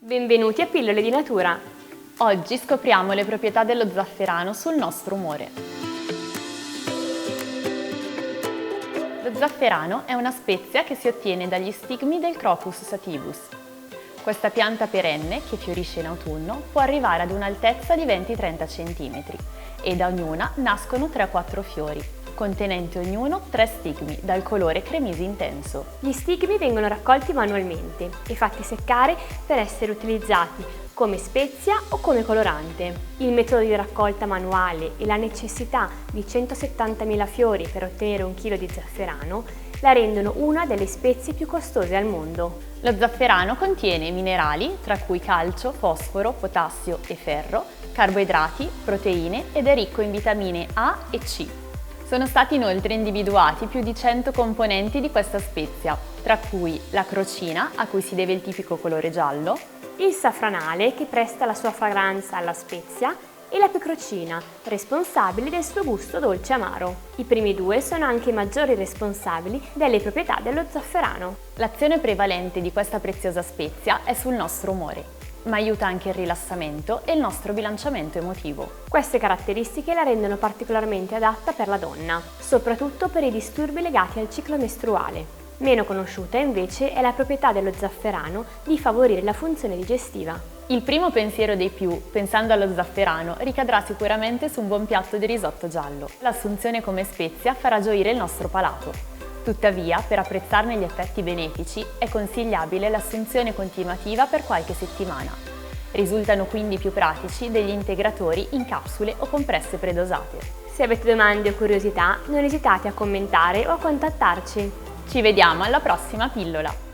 Benvenuti a Pillole di Natura! Oggi scopriamo le proprietà dello zafferano sul nostro umore. Lo zafferano è una spezia che si ottiene dagli stigmi del Crocus sativus. Questa pianta perenne, che fiorisce in autunno, può arrivare ad un'altezza di 20-30 cm e da ognuna nascono 3-4 fiori, contenenti ognuno 3 stigmi dal colore cremisi intenso. Gli stigmi vengono raccolti manualmente e fatti seccare per essere utilizzati come spezia o come colorante. Il metodo di raccolta manuale e la necessità di 170.000 fiori per ottenere 1 chilo di zafferano la rendono una delle spezie più costose al mondo. Lo zafferano contiene minerali, tra cui calcio, fosforo, potassio e ferro, carboidrati, proteine ed è ricco in vitamine A e C. Sono stati inoltre individuati più di 100 componenti di questa spezia, tra cui la crocina, a cui si deve il tipico colore giallo, il safranale, che presta la sua fragranza alla spezia, e la picrocina, responsabile del suo gusto dolce amaro. I primi due sono anche i maggiori responsabili delle proprietà dello zafferano. L'azione prevalente di questa preziosa spezia è sul nostro umore, ma aiuta anche il rilassamento e il nostro bilanciamento emotivo. Queste caratteristiche la rendono particolarmente adatta per la donna, soprattutto per i disturbi legati al ciclo mestruale. Meno conosciuta invece è la proprietà dello zafferano di favorire la funzione digestiva. Il primo pensiero dei più, pensando allo zafferano, ricadrà sicuramente su un buon piatto di risotto giallo. L'assunzione come spezia farà gioire il nostro palato. Tuttavia, per apprezzarne gli effetti benefici, è consigliabile l'assunzione continuativa per qualche settimana. Risultano quindi più pratici degli integratori in capsule o compresse predosate. Se avete domande o curiosità, non esitate a commentare o a contattarci. Ci vediamo alla prossima pillola!